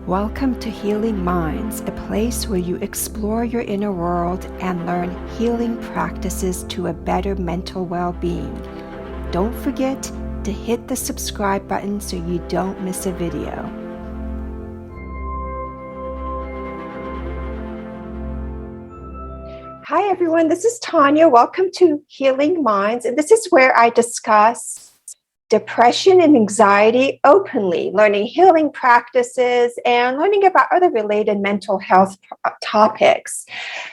Welcome to Healing Minds, a place where you explore your inner world and learn healing practices to a better mental well-being. Don't forget to hit the subscribe button so you don't miss a video. Hi everyone, this is Tanya. Welcome to Healing Minds, and this is where I discuss depression and anxiety openly, learning healing practices and learning about other related mental health topics.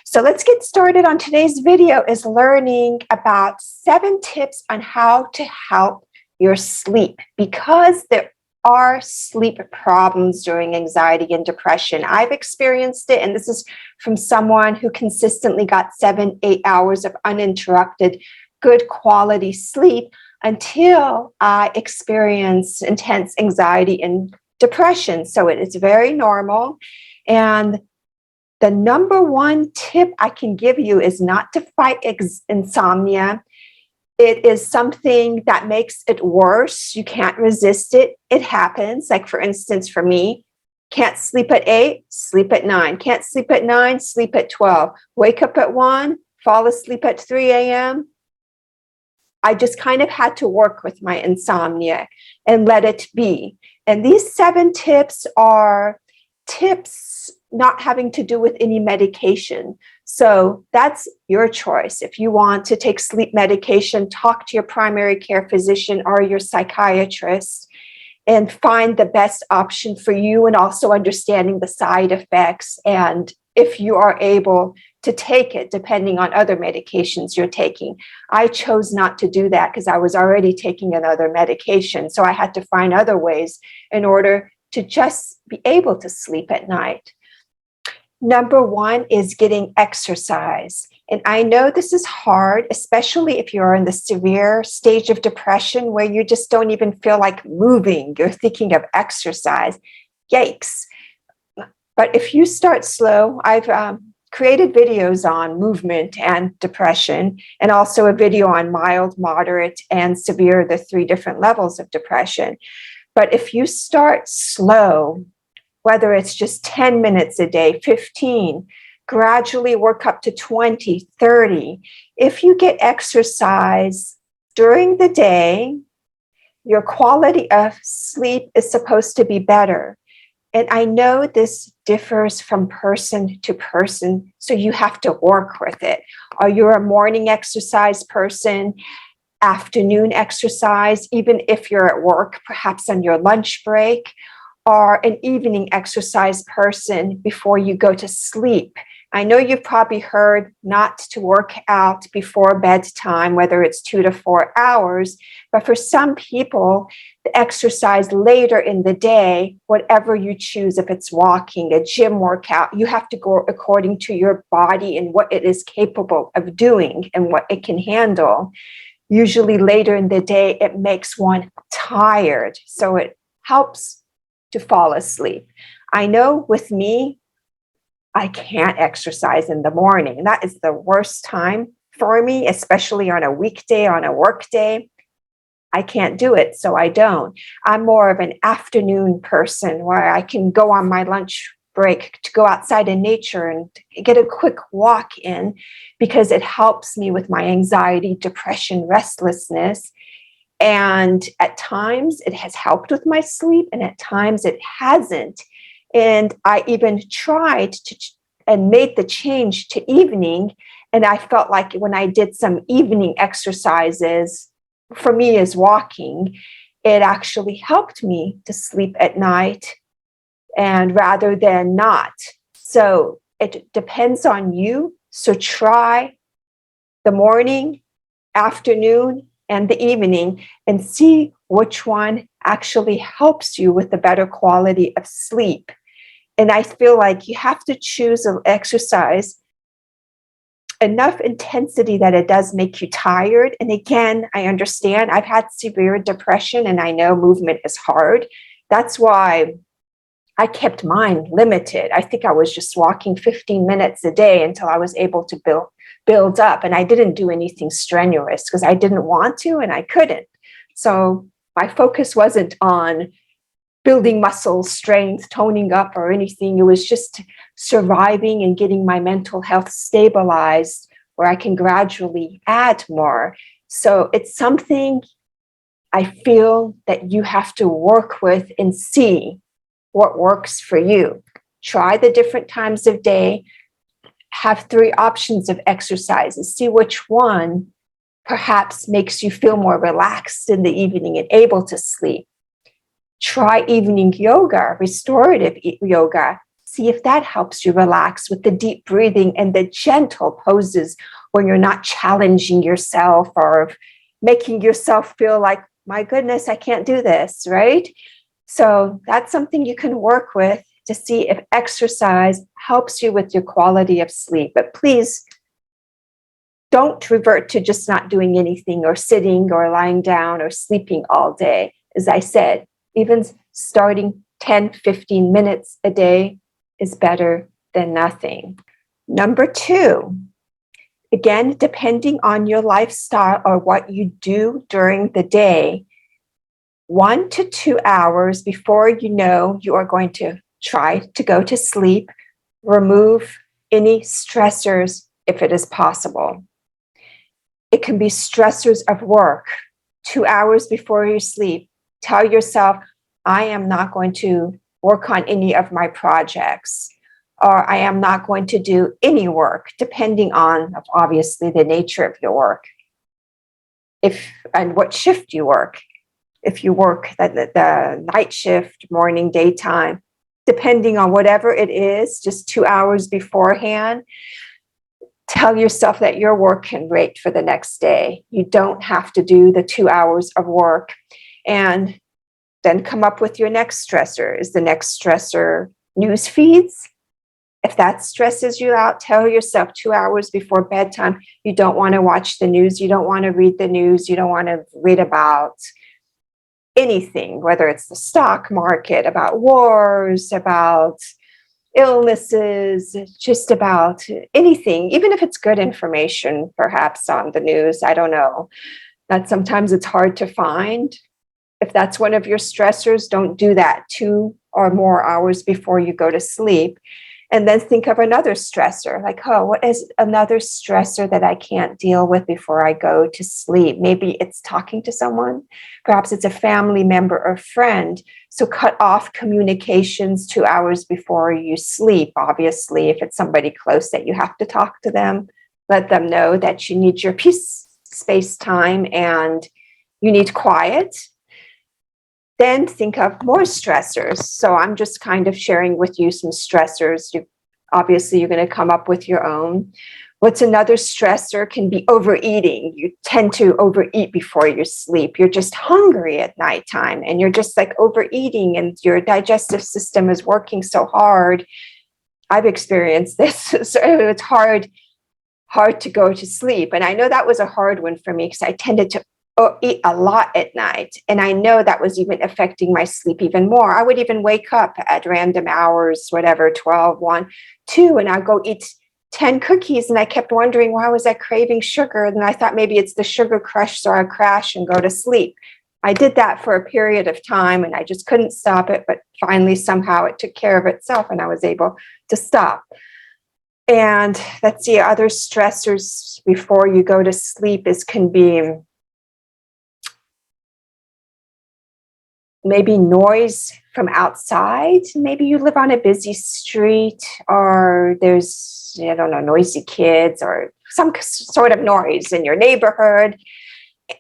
So let's get started. On today's video is learning about 7 tips on how to help your sleep, because there are sleep problems during anxiety and depression. I've experienced it, and this is from someone who consistently got 7-8 hours of uninterrupted, good quality sleep until I experienced intense anxiety and depression. So it is very normal. And the number one tip I can give you is not to fight insomnia. It is something that makes it worse. You can't resist it. It happens. Like, for instance, for me, can't sleep at 8, sleep at 9. Can't sleep at 9, sleep at 12. Wake up at 1, fall asleep at 3 a.m. I just kind of had to work with my insomnia and let it be. And these 7 tips are tips not having to do with any medication. So that's your choice. If you want to take sleep medication, talk to your primary care physician or your psychiatrist and find the best option for you, and also understanding the side effects and if you are able to take it, depending on other medications you're taking. I chose not to do that because I was already taking another medication. So I had to find other ways in order to just be able to sleep at night. Number 1 is getting exercise. And I know this is hard, especially if you're in the severe stage of depression where you just don't even feel like moving. You're thinking of exercise. Yikes. But if you start slow, I've created videos on movement and depression, and also a video on mild, moderate, and severe, the 3 different levels of depression. But if you start slow, whether it's just 10 minutes a day, 15, gradually work up to 20, 30. If you get exercise during the day, your quality of sleep is supposed to be better. And I know this differs from person to person, so you have to work with it. Are you a morning exercise person, afternoon exercise, even if you're at work, perhaps on your lunch break, or an evening exercise person before you go to sleep? I know you've probably heard not to work out before bedtime, whether it's 2 to 4 hours, but for some people, the exercise later in the day, whatever you choose, if it's walking, a gym workout, you have to go according to your body and what it is capable of doing and what it can handle. Usually later in the day, it makes one tired, so it helps to fall asleep. I know with me, I can't exercise in the morning. That is the worst time for me, especially on a weekday, on a work day. I can't do it, so I don't. I'm more of an afternoon person where I can go on my lunch break to go outside in nature and get a quick walk in, because it helps me with my anxiety, depression, restlessness. And at times it has helped with my sleep, and at times it hasn't. And I even tried to and made the change to evening. And I felt like when I did some evening exercises, for me as walking, it actually helped me to sleep at night, and rather than not. So it depends on you. So try the morning, afternoon, and the evening and see which one actually helps you with the better quality of sleep. And I feel like you have to choose an exercise enough intensity that it does make you tired. And again, I understand I've had severe depression and I know movement is hard. That's why I kept mine limited. I think I was just walking 15 minutes a day until I was able to build up. And I didn't do anything strenuous because I didn't want to and I couldn't. So my focus wasn't on building muscle strength, toning up, or anything. It was just surviving and getting my mental health stabilized where I can gradually add more. So it's something I feel that you have to work with and see what works for you. Try the different times of day, have 3 options of exercises, see which one perhaps makes you feel more relaxed in the evening and able to sleep. Try evening yoga, restorative yoga. See if that helps you relax with the deep breathing and the gentle poses when you're not challenging yourself or making yourself feel like, my goodness, I can't do this, right? So that's something you can work with to see if exercise helps you with your quality of sleep. But please don't revert to just not doing anything or sitting or lying down or sleeping all day. As I said, even starting 10, 15 minutes a day is better than nothing. Number 2, again, depending on your lifestyle or what you do during the day, 1 to 2 hours before you know you are going to try to go to sleep, remove any stressors if it is possible. It can be stressors of work. 2 hours before you sleep, tell yourself, I am not going to work on any of my projects, or I am not going to do any work, depending on, obviously, the nature of your work and what shift you work. If you work the night shift, morning, daytime, depending on whatever it is, just 2 hours beforehand, tell yourself that your work can wait for the next day. You don't have to do the 2 hours of work. And then come up with your next stressor. Is the next stressor news feeds? If that stresses you out, tell yourself 2 hours before bedtime, you don't want to watch the news, you don't want to read the news, you don't want to read about anything, whether it's the stock market, about wars, about illnesses, just about anything, even if it's good information, perhaps on the news, I don't know. That sometimes it's hard to find. If that's one of your stressors, don't do that 2 or more hours before you go to sleep. And then think of another stressor, like, oh, what is another stressor that I can't deal with before I go to sleep? Maybe it's talking to someone. Perhaps it's a family member or friend. So cut off communications 2 hours before you sleep. Obviously, if it's somebody close that you have to talk to them, let them know that you need your peace, space, time, and you need quiet. Then think of more stressors. So I'm just kind of sharing with you some stressors. Obviously, you're going to come up with your own. What's another stressor can be overeating. You tend to overeat before you sleep. You're just hungry at nighttime and you're just like overeating and your digestive system is working so hard. I've experienced this. So it's hard to go to sleep. And I know that was a hard one for me because I tended to eat a lot at night. And I know that was even affecting my sleep even more. I would even wake up at random hours, whatever, 12, 1, 2, and I'd go eat 10 cookies. And I kept wondering, why was I craving sugar? And I thought maybe it's the sugar crush, so I'd crash and go to sleep. I did that for a period of time and I just couldn't stop it. But finally, somehow it took care of itself and I was able to stop. And let's see, other stressors before you go to sleep can be maybe noise from outside. Maybe you live on a busy street or there's, I don't know, noisy kids or some sort of noise in your neighborhood.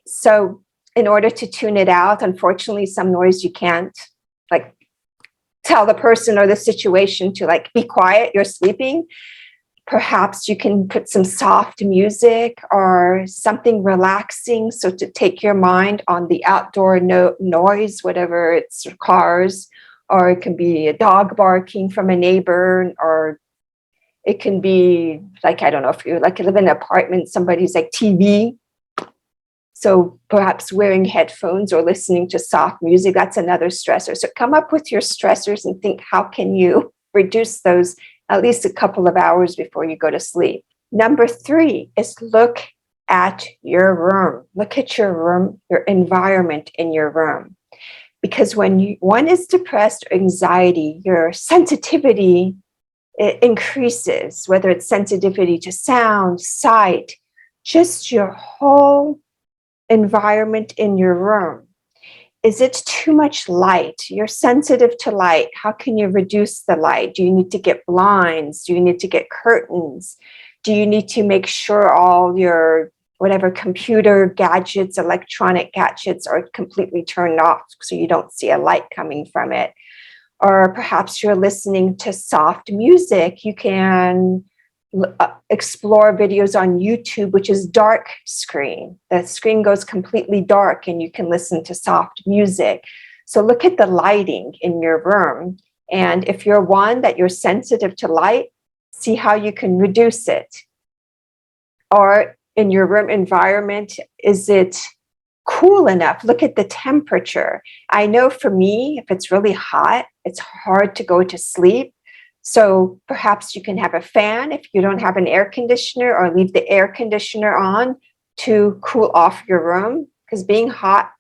So in order to tune it out, unfortunately, some noise you can't like tell the person or the situation to like be quiet, you're sleeping. Perhaps you can put some soft music or something relaxing. So to take your mind on the outdoor noise, whatever it's cars, or it can be a dog barking from a neighbor, or it can be like, I don't know, if you like live in an apartment, somebody's like TV. So perhaps wearing headphones or listening to soft music, that's another stressor. So come up with your stressors and think, how can you reduce those at least a couple of hours before you go to sleep? Number 3 is look at your room. Look at your room, your environment in your room. because when one is depressed or anxiety, your sensitivity it increases, whether it's sensitivity to sound, sight, just your whole environment in your room. Is it too much light? You're sensitive to light. How can you reduce the light? Do you need to get blinds? Do you need to get curtains? Do you need to make sure all your whatever computer gadgets, electronic gadgets are completely turned off so you don't see a light coming from it? Or perhaps you're listening to soft music. You can explore videos on YouTube, which is dark screen. The screen goes completely dark and you can listen to soft music. So look at the lighting in your room. And if you're one that you're sensitive to light, see how you can reduce it. Or in your room environment, is it cool enough? Look at the temperature. I know for me, if it's really hot, it's hard to go to sleep. So perhaps you can have a fan if you don't have an air conditioner, or leave the air conditioner on to cool off your room, because being hot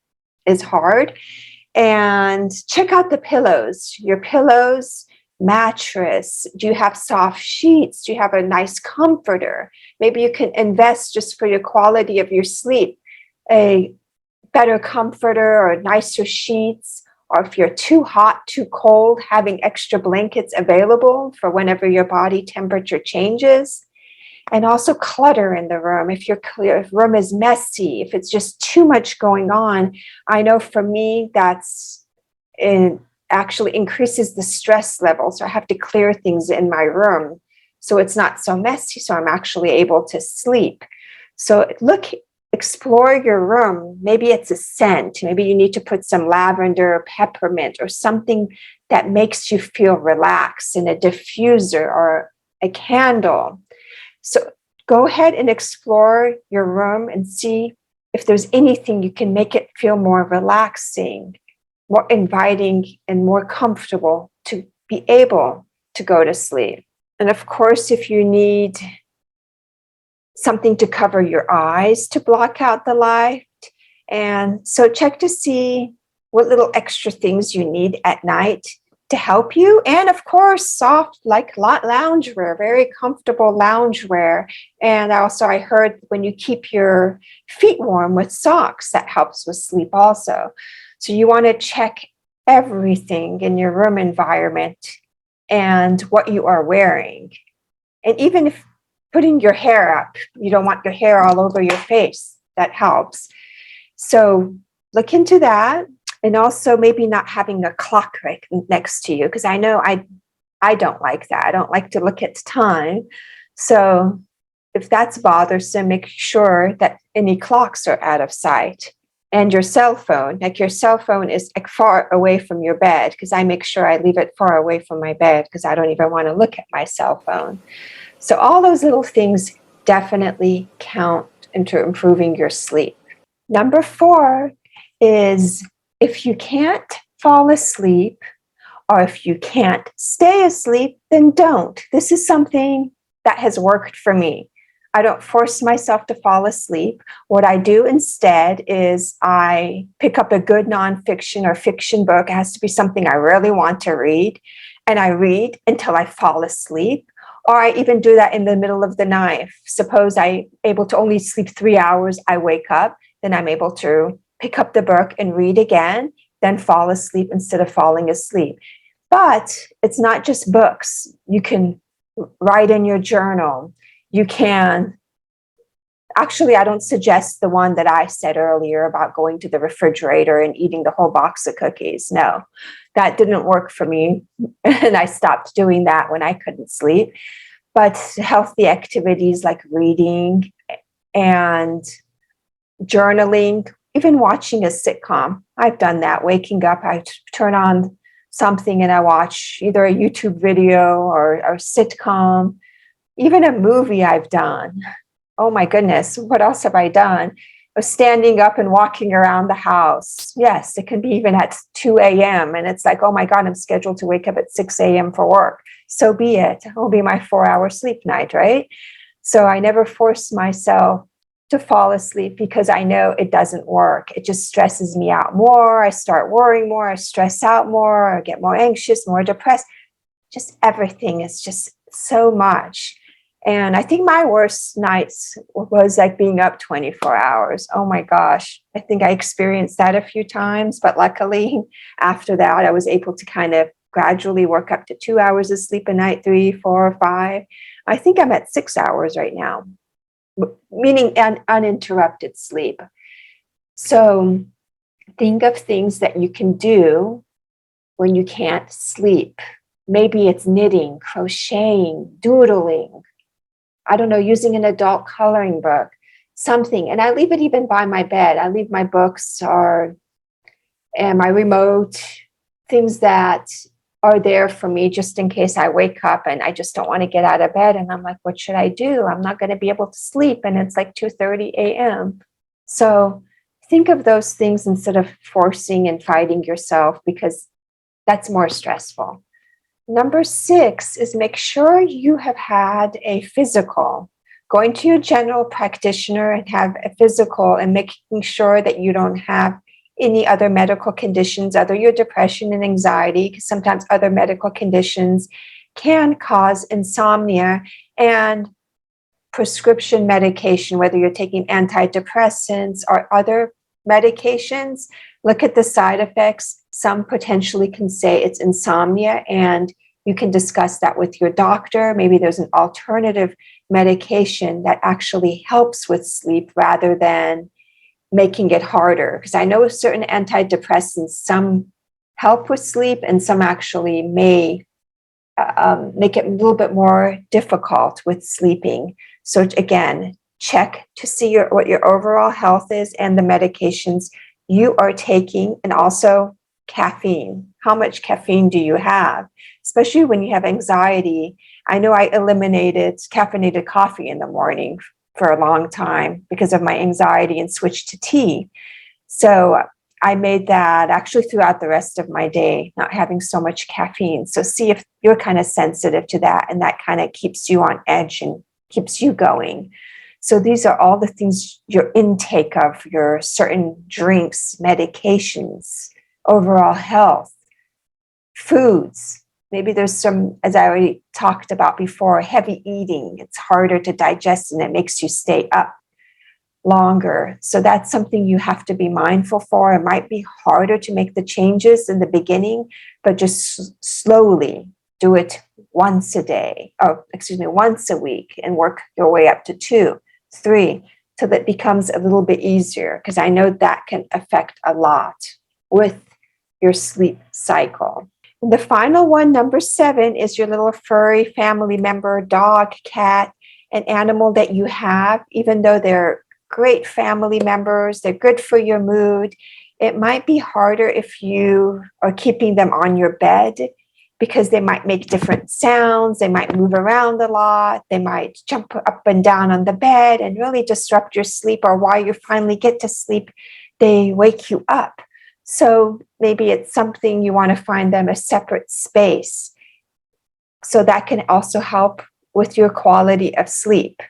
is hard. And check out the pillows, your pillows, mattress. Do you have soft sheets? Do you have a nice comforter? Maybe you can invest, just for your quality of your sleep, a better comforter or nicer sheets. Or if you're too hot, too cold, having extra blankets available for whenever your body temperature changes. And also clutter in the room. If your room is messy, if it's just too much going on, I know for me, it actually increases the stress level. So I have to clear things in my room so it's not so messy, so I'm actually able to sleep. So explore your room. Maybe it's a scent. Maybe you need to put some lavender or peppermint or something that makes you feel relaxed, in a diffuser or a candle. So go ahead and explore your room and see if there's anything you can make it feel more relaxing, more inviting, and more comfortable to be able to go to sleep. And of course, if you need something to cover your eyes to block out the light. And so check to see what little extra things you need at night to help you. And of course, soft, like loungewear, very comfortable loungewear. And also I heard when you keep your feet warm with socks, that helps with sleep also. So you want to check everything in your room environment and what you are wearing. And even if putting your hair up, you don't want your hair all over your face, that helps. So look into that. And also maybe not having a clock right next to you, because I know I don't like that. I don't like to look at time. So if that's bothersome, make sure that any clocks are out of sight. And your cell phone, like your cell phone is like far away from your bed, because I make sure I leave it far away from my bed, because I don't even want to look at my cell phone. So all those little things definitely count into improving your sleep. Number 4 is, if you can't fall asleep, or if you can't stay asleep, then don't. This is something that has worked for me. I don't force myself to fall asleep. What I do instead is I pick up a good nonfiction or fiction book. It has to be something I really want to read. And I read until I fall asleep. Or I even do that in the middle of the night. Suppose I'm able to only sleep 3 hours, I wake up, then I'm able to pick up the book and read again, then fall asleep instead of falling asleep. But it's not just books. You can write in your journal. You can, actually, I don't suggest the one that I said earlier about going to the refrigerator and eating the whole box of cookies. No, that didn't work for me. And I stopped doing that when I couldn't sleep. But healthy activities like reading and journaling, even watching a sitcom. I've done that. Waking up, I turn on something and I watch either a YouTube video or a sitcom, even a movie I've done. Oh my goodness, what else have I done? Of standing up and walking around the house. Yes, it can be even at 2 a.m. And it's like, oh my God, I'm scheduled to wake up at 6 a.m. for work. So be it. It'll be my 4-hour sleep night, right? So I never force myself to fall asleep because I know it doesn't work. It just stresses me out more. I start worrying more. I stress out more. I get more anxious, more depressed. Just everything is just so much. And I think my worst nights was like being up 24 hours. Oh my gosh. I think I experienced that a few times, but luckily after that, I was able to kind of gradually work up to 2 hours of sleep a night, 3, 4, 5. I think I'm at 6 hours right now, meaning uninterrupted sleep. So think of things that you can do when you can't sleep. Maybe it's knitting, crocheting, doodling, I don't know, using an adult coloring book, something. And I leave it even by my bed. I leave my books and my remote, things that are there for me just in case I wake up and I just don't want to get out of bed. And I'm like, what should I do? I'm not going to be able to sleep. And it's like 2:30 a.m. So think of those things instead of forcing and fighting yourself, because that's more stressful. Number 6 is make sure you have had a physical. Going to your general practitioner and have a physical and making sure that you don't have any other medical conditions other than your depression and anxiety, because sometimes other medical conditions can cause insomnia, and prescription medication, whether you're taking antidepressants or other medications. Look at the side effects. Some potentially can say it's insomnia, and you can discuss that with your doctor. Maybe there's an alternative medication that actually helps with sleep rather than making it harder. Because I know certain antidepressants, some help with sleep and some actually may make it a little bit more difficult with sleeping. So again, check to see what your overall health is and the medications you are taking, and also caffeine. How much caffeine do you have? Especially when you have anxiety. I know I eliminated caffeinated coffee in the morning for a long time because of my anxiety and switched to tea. So I made that actually throughout the rest of my day, not having so much caffeine. So see if you're kind of sensitive to that, and that kind of keeps you on edge and keeps you going. So these are all the things, your intake of your certain drinks, medications, overall health, foods. Maybe there's some, as I already talked about before, heavy eating. It's harder to digest and it makes you stay up longer. So that's something you have to be mindful for. It might be harder to make the changes in the beginning, but just slowly do it once a day, once a week, and work your way up to 2, 3, till it becomes a little bit easier, because I know that can affect a lot with your sleep cycle. And the final one, number 7, is your little furry family member, dog, cat, an animal that you have. Even though they're great family members, they're good for your mood, it might be harder if you are keeping them on your bed, because they might make different sounds, they might move around a lot, they might jump up and down on the bed and really disrupt your sleep, or while you finally get to sleep, they wake you up. So maybe it's something you want to find them a separate space. So that can also help with your quality of sleep.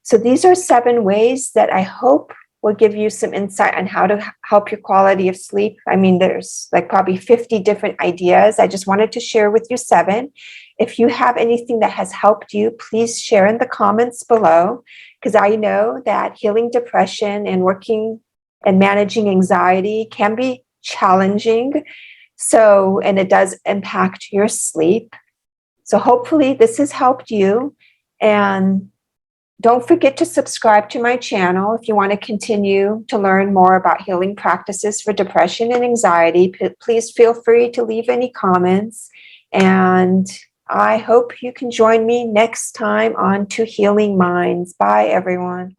So these are 7 ways that I hope will give you some insight on how to help your quality of sleep. I mean, there's like probably 50 different ideas. I just wanted to share with you 7. If you have anything that has helped you, please share in the comments below, because I know that healing depression and working and managing anxiety can be challenging. So, and it does impact your sleep. So hopefully this has helped you. And don't forget to subscribe to my channel if you want to continue to learn more about healing practices for depression and anxiety. Please feel free to leave any comments. And I hope you can join me next time on To Healing Minds. Bye, everyone.